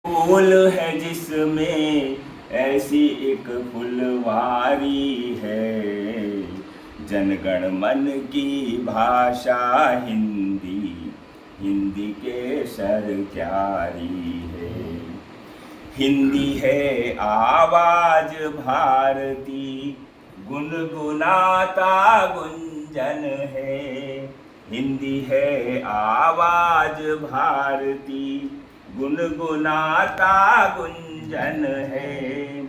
फूल है जिसमें ऐसी एक फुलवारी है। जनगण मन की भाषा हिंदी, हिंदी के सरक्यारी है। हिंदी है आवाज भारती, गुनगुनाता गुंजन है। हिंदी है आवाज भारती, गुनगुनाता गुंजन है।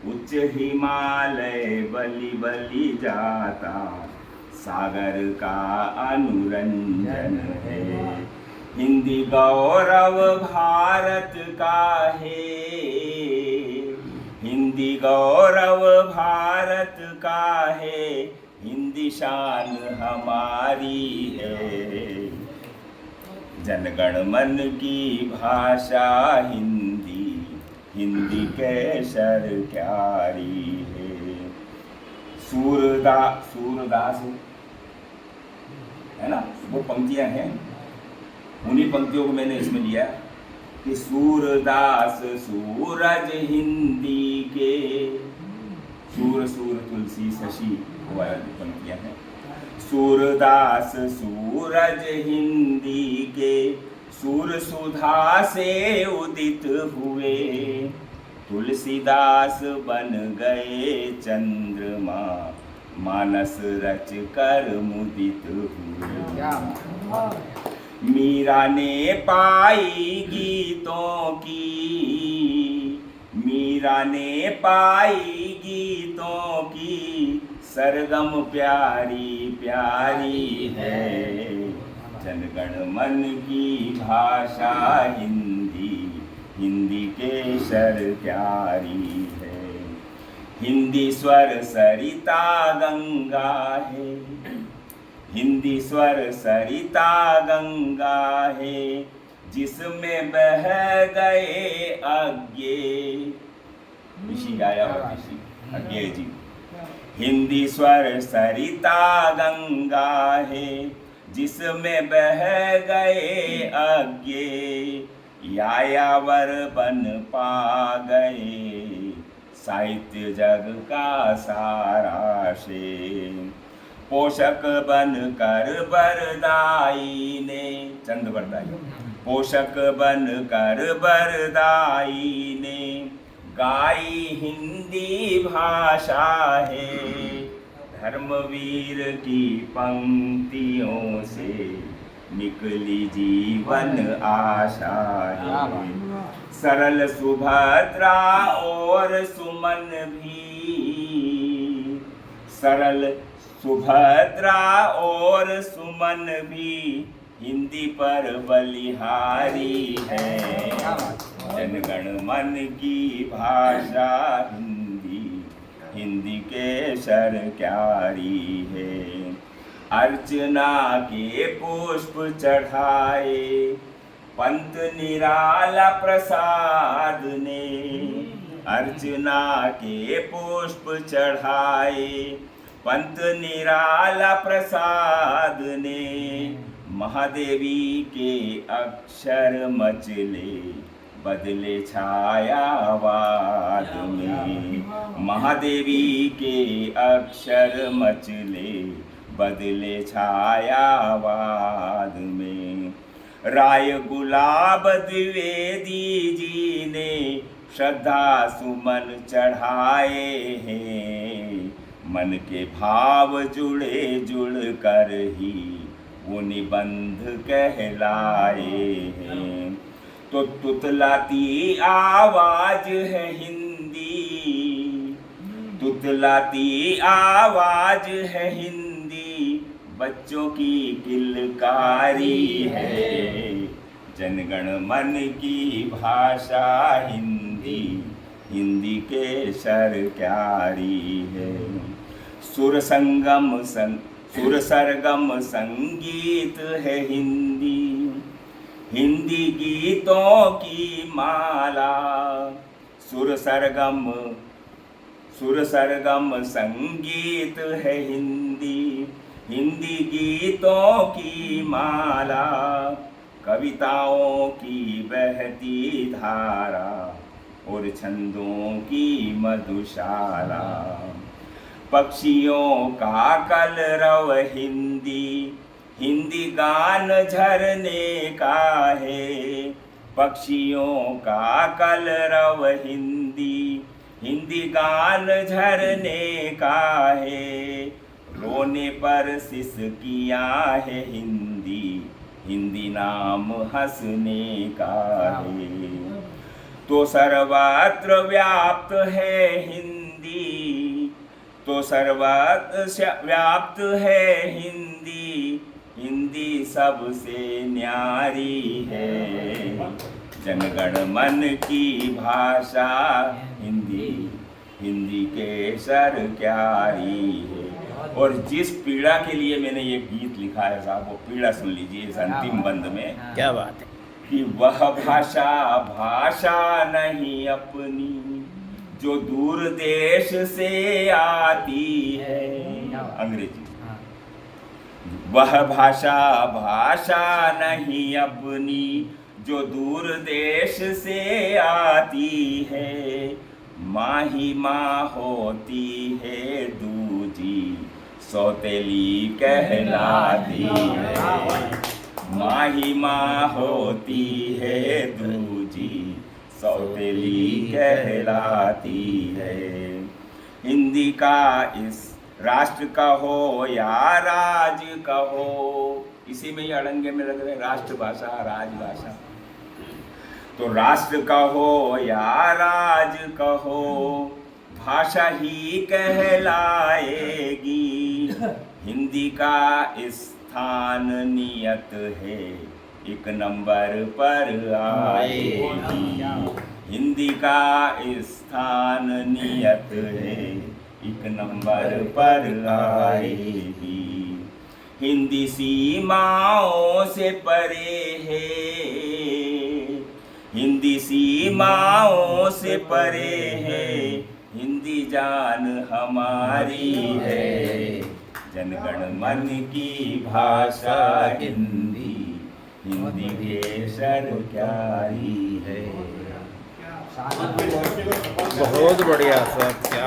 उच्च हिमालय बलि बलि जाता, सागर का अनुरंजन है। हिंदी गौरव भारत का है, हिंदी गौरव भारत का है। हिंदी शान हमारी है। जनगण मन की भाषा हिंदी, हिंदी के सरक्यारी है। सूरदास है ना, वो पंक्तियां हैं। उन्हीं पंक्तियों को मैंने इसमें लिया कि सूरदास सूरज हिंदी के, सूर तुलसी शशि वाली पंक्तियां हैं। सूरदास सूरज हिंदी के, सूर सुधा से उदित हुए। तुलसीदास बन गए चंद्रमा, मानस रच कर मुदित हुए। मीरा ने पाई गीतों की, मीरा ने पाई गीतों की, सरगम प्यारी प्यारी है। जनगण मन की भाषा हिंदी, हिंदी के सरक्यारी है। हिंदी स्वर सरिता गंगा है, हिंदी स्वर सरिता गंगा है। जिसमें बह गए अज्ञे, ऋषि गाया और ऋषि अज्ञे जी। हिंदी स्वर सरिता गंगा है, जिसमें बह गए अज्ञे। यायावर बन पा गए, साहित्य जग का सारा से। पोषक बन कर बरदाई ने, चंद बरदाई, पोषक बन कर बरदाई ने, गाई हिंदी भाषा है। धर्मवीर की पंक्तियों से निकली जीवन आशा है। सरल सुभद्रा और सुमन भी, सरल सुभद्रा और सुमन भी, हिंदी पर बलिहारी है। जनगण मन की भाषा हिंदी, हिंदी के सरक्यारी है। अर्चना के पुष्प चढ़ाए पंत निराला प्रसाद ने। अर्चना के पुष्प चढ़ाए पंत निराला प्रसाद ने। महादेवी के अक्षर मचले बदले छायावाद में। महादेवी के अक्षर मचले बदले छायावाद में। राय गुलाब द्विवेदी जी ने श्रद्धा सुमन चढ़ाए हैं। मन के भाव जुड़े जुड़ कर ही वो निबंध कहलाए हैं। तो तुतलाती आवाज है हिंदी, तुतलाती आवाज है हिंदी, बच्चों की किलकारी है। जनगण मन की भाषा हिंदी, हिंदी के सरक्यारी है। सुर सरगम संगीत है हिंदी, हिंदी गीतों की माला। सुर सरगम संगीत है हिंदी, हिंदी गीतों की माला। कविताओं की बहती धारा और छंदों की मधुशाला। पक्षियों का कलरव हिंदी, हिंदी गान झरने का है। पक्षियों का कलरव हिंदी, हिंदी गान झरने का है। रोने पर सिसकियाँ है हिंदी, हिंदी नाम हंसने का है। तो सर्वत्र व्याप्त है हिंदी, तो सर्वत्र व्याप्त है हिंदी, हिंदी सबसे न्यारी है। जनगण मन की भाषा हिंदी, हिंदी केसर क्यारी है। और जिस पीड़ा के लिए मैंने ये गीत लिखा है साहब, वो पीड़ा सुन लीजिए इस अंतिम बंद में। क्या बात है कि वह भाषा भाषा नहीं अपनी, जो दूर देश से आती है। अंग्रेजी। वह भाषा भाषा नहीं अपनी, जो दूर देश से आती है। माँ ही माँ होती है दूजी, सौतेली कहलाती है। माँ ही माँ होती है दूजी, सौतेली कहलाती है। हिंदी का इस राष्ट्र कहो या राज कहो, इसी में ही अड़ंगे में लग रहे, राष्ट्रभाषा राजभाषा। तो राष्ट्र कहो या राज कहो, भाषा ही कहलाएगी। हिंदी का स्थान नियत है, एक नंबर पर आएगी। हिंदी का स्थान नियत है, एक नंबर पर आएगी। हिंदी सीमाओं से परे है, हिंदी सीमाओं से परे है। हिंदी जान हमारी है, जनगण मन की भाषा हिंदी, हिंदी केसर क्यारी है। बहुत बढ़िया सर, क्या